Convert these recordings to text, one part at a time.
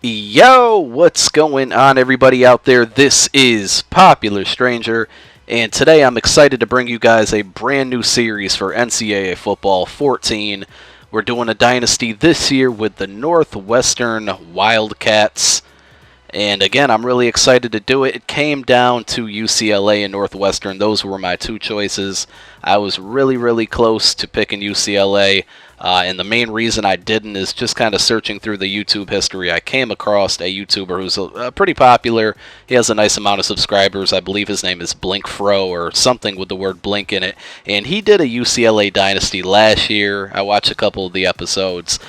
Yo, what's going on, everybody out there? This is Popular Stranger, and today I'm excited to bring you guys a brand new series for NCAA Football 14. We're doing a dynasty this year with the Northwestern Wildcats. And again, I'm really excited to do it. It came down to UCLA and Northwestern. Those were my two choices. I was really close to picking UCLA. And the main reason I didn't is just kind of searching through the YouTube history. I came across a YouTuber who's pretty popular. He has a nice amount of subscribers. I believe his name is BlinkFro or something with the word Blink in it. And he did a UCLA dynasty last year. I watched a couple of the episodes.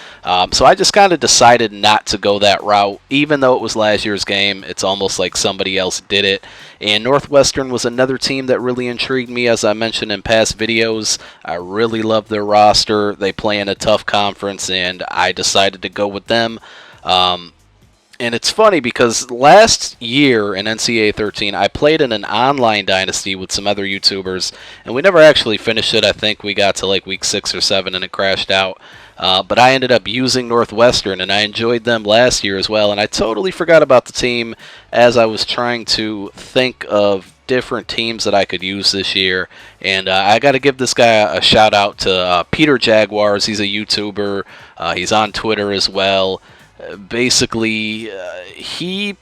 So I just kind of decided not to go that route. Even though it was last year's game, it's almost like somebody else did it. And Northwestern was another team that really intrigued me, as I mentioned in past videos. I really love their roster. They play in a tough conference, and I decided to go with them. And it's funny because last year in NCAA 13, I played in an online dynasty with some other YouTubers, and we never actually finished it. I think we got to like week 6 or 7, and it crashed out. But I ended up using Northwestern, and I enjoyed them last year as well. And I totally forgot about the team as I was trying to think of different teams that I could use this year. And I got to give this guy a shout out to Peter Jaguars. He's a YouTuber. He's on Twitter as well. Basically, he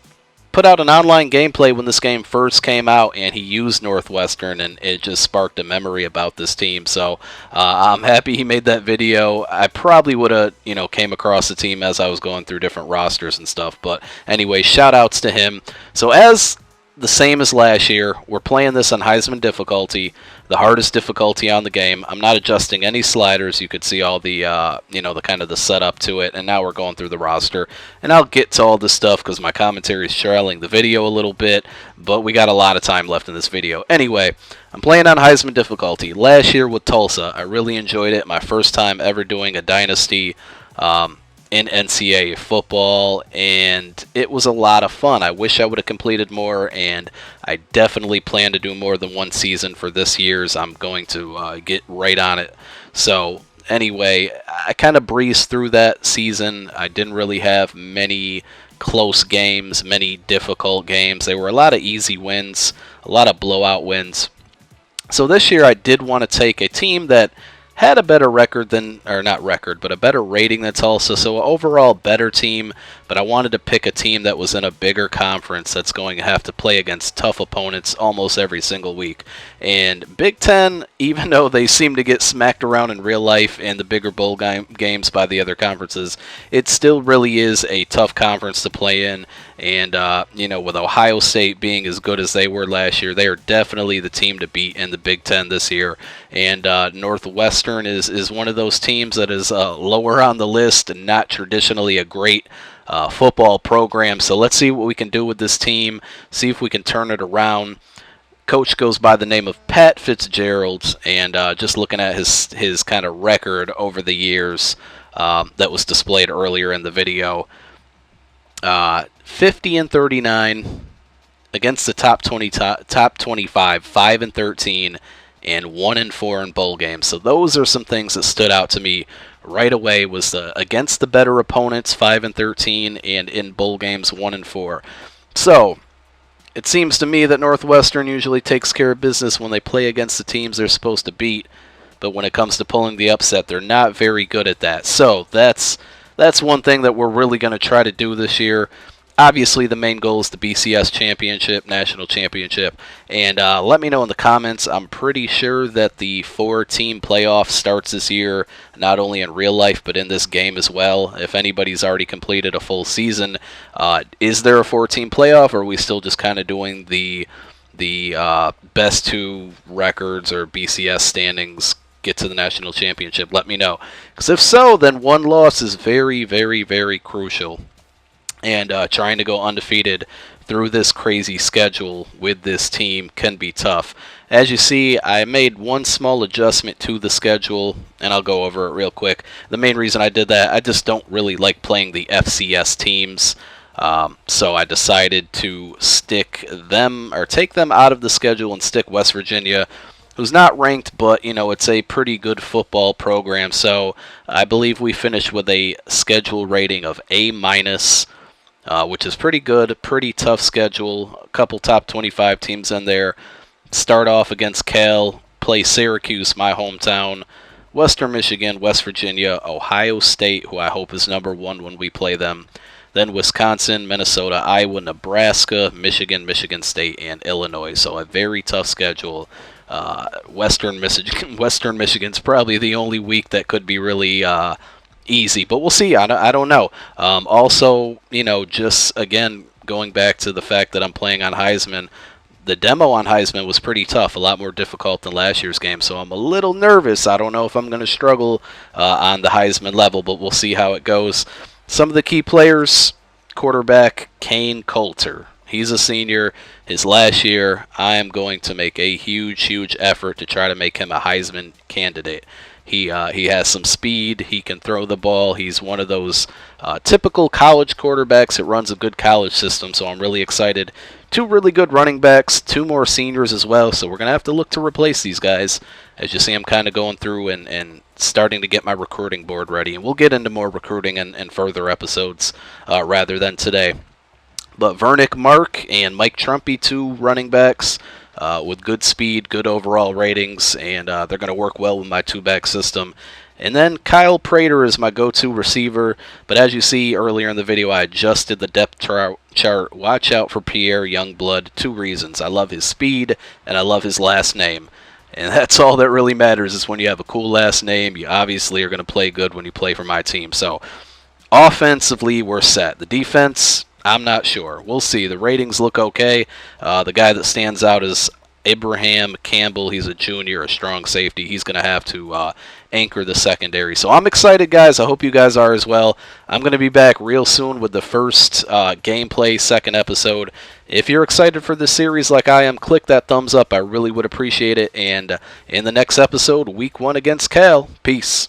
put out an online gameplay when this game first came out, and he used Northwestern, and it just sparked a memory about this team. So I'm happy he made that video. I probably would have, came across the team as I was going through different rosters and stuff. But anyway, shout outs to him. So as the same as last year, we're playing this on Heisman difficulty, the hardest difficulty on the game. I'm not adjusting any sliders. You could see all the, the kind of the setup to it. And now we're going through the roster. And I'll get to all this stuff because my commentary is trailing the video a little bit. But we got a lot of time left in this video. Anyway, I'm playing on Heisman difficulty. Last year with Tulsa, I really enjoyed it. My first time ever doing a dynasty in NCAA football, and it was a lot of fun. I wish I would have completed more, and I definitely plan to do more than one season for this year's. I'm going to get right on it. So anyway, I kind of breezed through that season. I didn't really have many close games, many difficult games. There were a lot of easy wins, a lot of blowout wins. So this year I did want to take a team that had a better record than, or not record, but a better rating than Tulsa, so overall better team, but I wanted to pick a team that was in a bigger conference that's going to have to play against tough opponents almost every single week. And Big Ten, even though they seem to get smacked around in real life in the bigger bowl games by the other conferences, it still really is a tough conference to play in. And, with Ohio State being as good as they were last year, they are definitely the team to beat in the Big Ten this year. And Northwestern is one of those teams that is lower on the list and not traditionally a great football program. So let's see what we can do with this team, see if we can turn it around. Coach goes by the name of Pat Fitzgerald, and just looking at his kind of record over the years that was displayed earlier in the video, 50-39 against the top 25, 5-13, and 1-4 in bowl games. So those are some things that stood out to me right away. Was against the better opponents, 5-13, and in bowl games, 1-4. So it seems to me that Northwestern usually takes care of business when they play against the teams they're supposed to beat, but when it comes to pulling the upset, they're not very good at that. So that's one thing that we're really going to try to do this year. Obviously, the main goal is the BCS championship, national championship. And let me know in the comments. I'm pretty sure that the 4-team playoff starts this year, not only in real life, but in this game as well. If anybody's already completed a full season, is there a 4-team playoff, or are we still just kind of doing the best two records or BCS standings get to the national championship? Let me know. Because if so, then one loss is very crucial. And trying to go undefeated through this crazy schedule with this team can be tough. As you see, I made one small adjustment to the schedule, and I'll go over it real quick. The main reason I did that, I just don't really like playing the FCS teams. So I decided to stick them, or take them out of the schedule and stick West Virginia, who's not ranked, but, it's a pretty good football program. So I believe we finished with a schedule rating of A-. which is pretty good, pretty tough schedule. A couple top 25 teams in there. Start off against Cal, play Syracuse, my hometown, Western Michigan, West Virginia, Ohio State, who I hope is number one when we play them. Then Wisconsin, Minnesota, Iowa, Nebraska, Michigan, Michigan State, and Illinois. So a very tough schedule. Western Michigan's probably the only week that could be really easy, but we'll see. I don't know. Also, just again going back to the fact that I'm playing on Heisman. The demo on Heisman was pretty tough, a lot more difficult than last year's game, so I'm a little nervous. I don't know if I'm going to struggle on the Heisman level, but we'll see how it goes. Some of the key players, quarterback Kane Coulter. He's a senior. His last year, I am going to make a huge effort to try to make him a Heisman candidate. He has some speed. He can throw the ball. He's one of those typical college quarterbacks that runs a good college system, so I'm really excited. 2 really good running backs, 2 more seniors as well, so we're going to have to look to replace these guys. As you see, I'm kind of going through and starting to get my recruiting board ready, and we'll get into more recruiting in further episodes rather than today. But Vernick Mark and Mike Trumpy, 2 running backs with good speed, good overall ratings, and they're going to work well with my 2-back system. And then Kyle Prater is my go-to receiver, but as you see earlier in the video, I adjusted the depth chart. Watch out for Pierre Youngblood. 2 reasons. I love his speed, and I love his last name. And that's all that really matters is when you have a cool last name, you obviously are going to play good when you play for my team. So offensively, we're set. The defense, I'm not sure. We'll see. The ratings look okay. The guy that stands out is Abraham Campbell. He's a junior, a strong safety. He's going to have to anchor the secondary. So I'm excited, guys. I hope you guys are as well. I'm going to be back real soon with the first gameplay, second episode. If you're excited for this series like I am, click that thumbs up. I really would appreciate it. And in the next episode, week 1 against Cal. Peace.